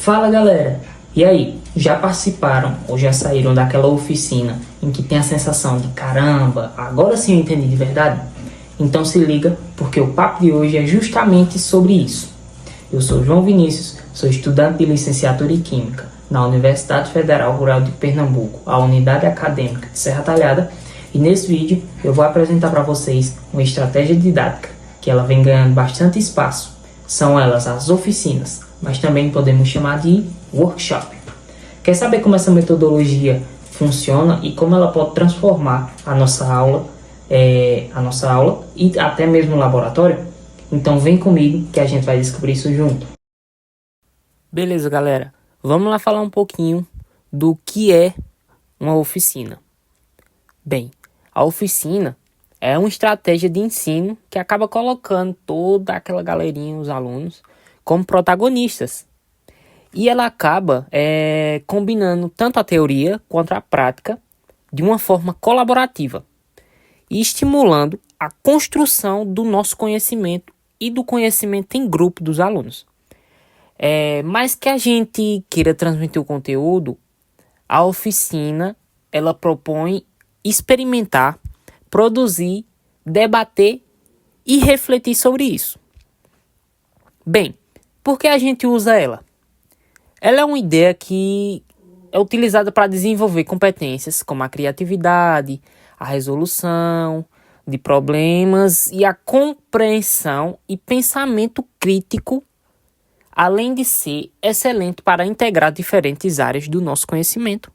Fala galera, e aí, já participaram ou já saíram daquela oficina em que tem a sensação de caramba, agora sim eu entendi de verdade? Então se liga, porque o papo de hoje é justamente sobre isso. Eu sou João Vinícius, sou estudante de licenciatura em Química na Universidade Federal Rural de Pernambuco, a Unidade Acadêmica de Serra Talhada, e nesse vídeo eu vou apresentar para vocês uma estratégia didática que ela vem ganhando bastante espaço. São elas as oficinas, mas também podemos chamar de workshop. Quer saber como essa metodologia funciona e como ela pode transformar a nossa aula e até mesmo o laboratório? Então vem comigo que a gente vai descobrir isso junto. Beleza, galera. Vamos lá falar um pouquinho do que é uma oficina. Bem, a oficina é uma estratégia de ensino que acaba colocando toda aquela galerinha, os alunos, como protagonistas. E ela acaba combinando tanto a teoria quanto a prática de uma forma colaborativa e estimulando a construção do nosso conhecimento e do conhecimento em grupo dos alunos. Mas que a gente queira transmitir o conteúdo, a oficina ela propõe experimentar, produzir, debater e refletir sobre isso. Bem, por que a gente usa ela? Ela é uma ideia que é utilizada para desenvolver competências como a criatividade, a resolução de problemas e a compreensão e pensamento crítico, além de ser excelente para integrar diferentes áreas do nosso conhecimento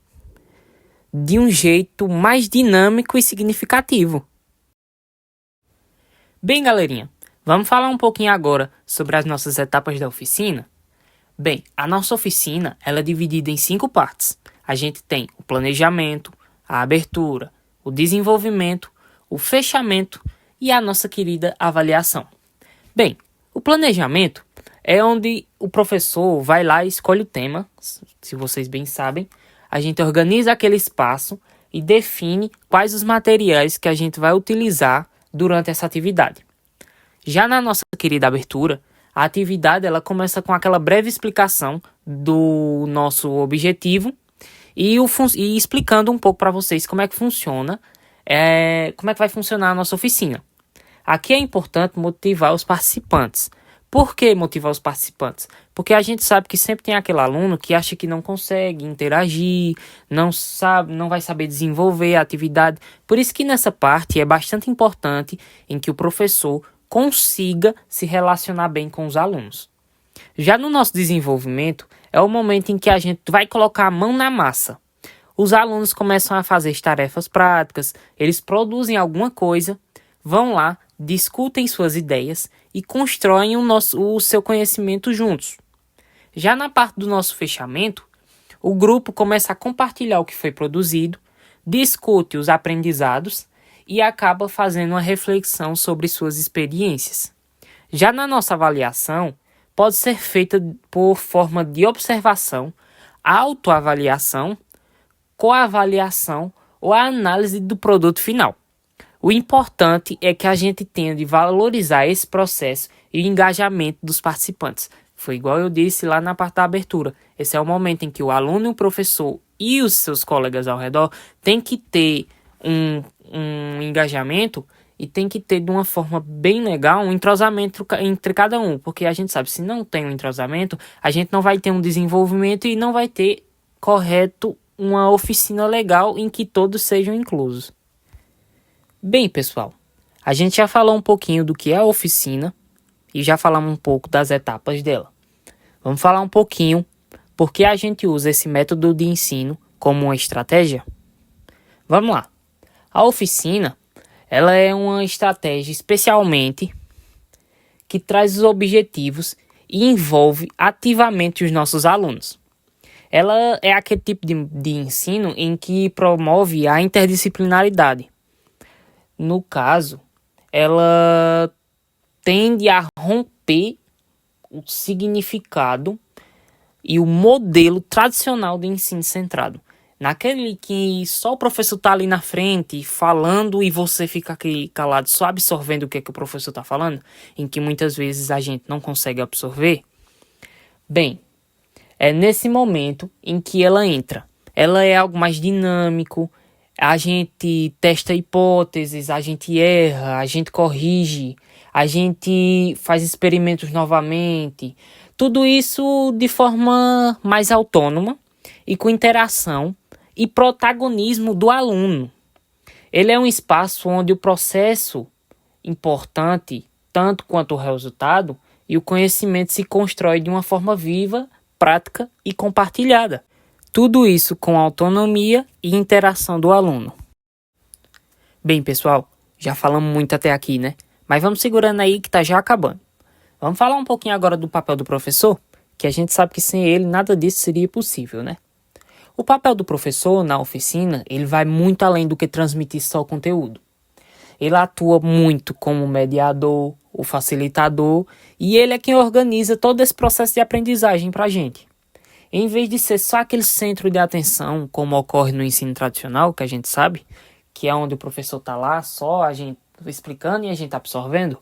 de um jeito mais dinâmico e significativo. Bem, galerinha, vamos falar um pouquinho agora sobre as nossas etapas da oficina? Bem, a nossa oficina ela é dividida em 5 partes. A gente tem o planejamento, a abertura, o desenvolvimento, o fechamento e a nossa querida avaliação. Bem, o planejamento é onde o professor vai lá e escolhe o tema, se vocês bem sabem. A gente organiza aquele espaço e define quais os materiais que a gente vai utilizar durante essa atividade. Já na nossa querida abertura, a atividade ela começa com aquela breve explicação do nosso objetivo e explicando um pouco para vocês como é que funciona, como é que vai funcionar a nossa oficina. Aqui é importante motivar os participantes. Por que motivar os participantes? Porque a gente sabe que sempre tem aquele aluno que acha que não consegue interagir, não vai saber desenvolver a atividade. Por isso que nessa parte é bastante importante em que o professor consiga se relacionar bem com os alunos. Já no nosso desenvolvimento, é o momento em que a gente vai colocar a mão na massa. Os alunos começam a fazer as tarefas práticas, eles produzem alguma coisa, vão lá, discutem suas ideias e constroem o seu conhecimento juntos. Já na parte do nosso fechamento, o grupo começa a compartilhar o que foi produzido, discute os aprendizados e acaba fazendo uma reflexão sobre suas experiências. Já na nossa avaliação, pode ser feita por forma de observação, autoavaliação, coavaliação ou a análise do produto final. O importante é que a gente tenha de valorizar esse processo e o engajamento dos participantes. Foi igual eu disse lá na parte da abertura. Esse é o momento em que o aluno, o professor e os seus colegas ao redor têm que ter um engajamento e tem que ter de uma forma bem legal um entrosamento entre cada um. Porque a gente sabe, se não tem um entrosamento, a gente não vai ter um desenvolvimento e não vai ter correto uma oficina legal em que todos sejam inclusos. Bem, pessoal, a gente já falou um pouquinho do que é a oficina e já falamos um pouco das etapas dela. Vamos falar um pouquinho por que a gente usa esse método de ensino como uma estratégia? Vamos lá. A oficina, ela é uma estratégia especialmente que traz os objetivos e envolve ativamente os nossos alunos. Ela é aquele tipo de ensino em que promove a interdisciplinaridade. No caso, ela tende a romper o significado e o modelo tradicional de ensino centrado. Naquele que só o professor está ali na frente falando e você fica aqui calado só absorvendo o que o professor está falando, em que muitas vezes a gente não consegue absorver. Bem, É nesse momento em que ela entra. Ela é algo mais dinâmico, a gente testa hipóteses, a gente erra, a gente corrige, a gente faz experimentos novamente. Tudo isso de forma mais autônoma e com interação e protagonismo do aluno. Ele é um espaço onde o processo importante, tanto quanto o resultado, e o conhecimento se constrói de uma forma viva, prática e compartilhada. Tudo isso com autonomia e interação do aluno. Bem, pessoal, já falamos muito até aqui, né? Mas vamos segurando aí que tá já acabando. Vamos falar um pouquinho agora do papel do professor, que a gente sabe que sem ele nada disso seria possível, né? O papel do professor na oficina, ele vai muito além do que transmitir só o conteúdo. Ele atua muito como mediador, o facilitador, e ele é quem organiza todo esse processo de aprendizagem para a gente. Em vez de ser só aquele centro de atenção, como ocorre no ensino tradicional, que a gente sabe, que é onde o professor está lá, só a gente explicando e a gente absorvendo,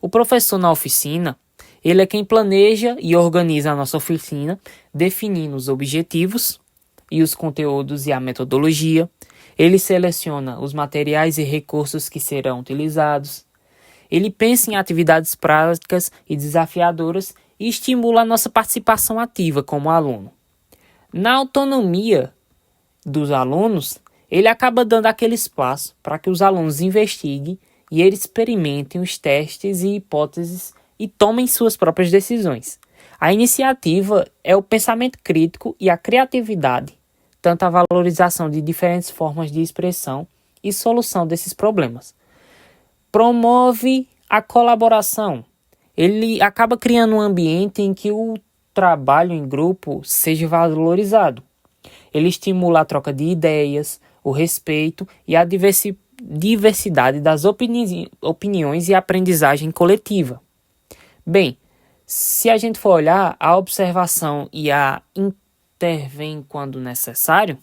o professor na oficina, ele é quem planeja e organiza a nossa oficina, definindo os objetivos e os conteúdos e a metodologia. Ele seleciona os materiais e recursos que serão utilizados. Ele pensa em atividades práticas e desafiadoras e estimula a nossa participação ativa como aluno. Na autonomia dos alunos, ele acaba dando aquele espaço para que os alunos investiguem e eles experimentem os testes e hipóteses e tomem suas próprias decisões. A iniciativa é o pensamento crítico e a criatividade, tanto a valorização de diferentes formas de expressão e solução desses problemas. Promove a colaboração. Ele acaba criando um ambiente em que o trabalho em grupo seja valorizado. Ele estimula a troca de ideias, o respeito e a diversidade das opiniões e aprendizagem coletiva. Bem, se a gente for olhar, a observação e a intervém quando necessário,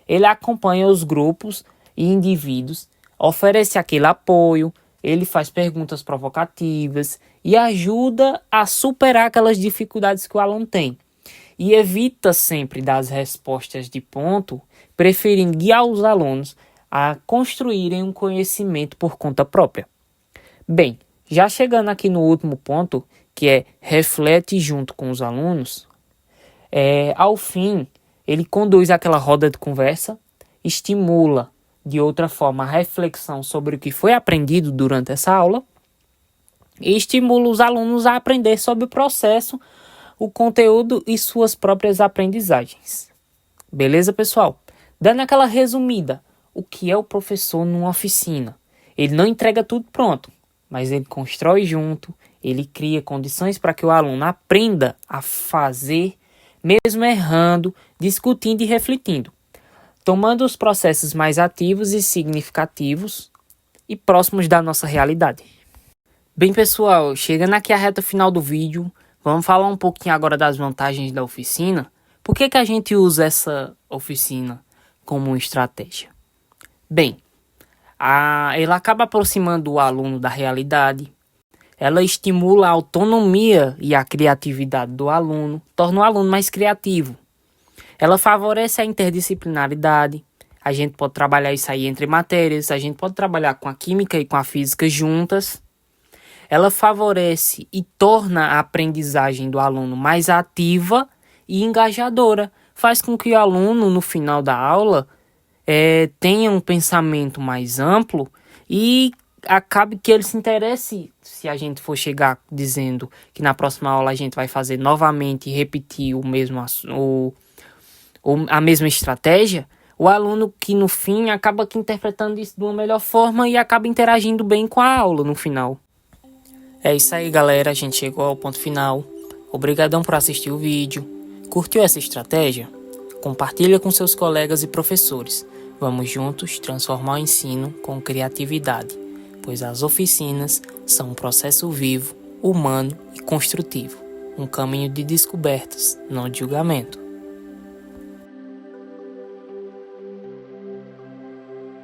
ele acompanha os grupos e indivíduos, oferece aquele apoio, ele faz perguntas provocativas e ajuda a superar aquelas dificuldades que o aluno tem. E evita sempre dar as respostas de ponto, preferindo guiar os alunos a construírem um conhecimento por conta própria. Bem, já chegando aqui no último ponto, que é reflete junto com os alunos, ao fim, ele conduz aquela roda de conversa, estimula de outra forma a reflexão sobre o que foi aprendido durante essa aula e estimula os alunos a aprender sobre o processo, o conteúdo e suas próprias aprendizagens. Beleza, pessoal? Dando aquela resumida, o que é o professor numa oficina? Ele não entrega tudo pronto, mas ele constrói junto, ele cria condições para que o aluno aprenda a fazer, mesmo errando, discutindo e refletindo, tomando os processos mais ativos e significativos e próximos da nossa realidade. Bem, pessoal, chegando aqui à reta final do vídeo, vamos falar um pouquinho agora das vantagens da oficina. Por que a gente usa essa oficina como uma estratégia? Bem, ela acaba aproximando o aluno da realidade, ela estimula a autonomia e a criatividade do aluno, torna o aluno mais criativo. Ela favorece a interdisciplinaridade, a gente pode trabalhar isso aí entre matérias, a gente pode trabalhar com a química e com a física juntas. Ela favorece e torna a aprendizagem do aluno mais ativa e engajadora, faz com que o aluno, no final da aula, tenha um pensamento mais amplo e acabe que ele se interesse, se a gente for chegar dizendo que na próxima aula a gente vai fazer novamente e repetir a mesma estratégia, o aluno que no fim acaba que interpretando isso de uma melhor forma e acaba interagindo bem com a aula no final. É isso aí, galera, a gente chegou ao ponto final. Obrigadão por assistir o vídeo. Curtiu essa estratégia? Compartilha com seus colegas e professores. Vamos juntos transformar o ensino com criatividade, pois as oficinas são um processo vivo, humano e construtivo. Um caminho de descobertas, não de julgamento.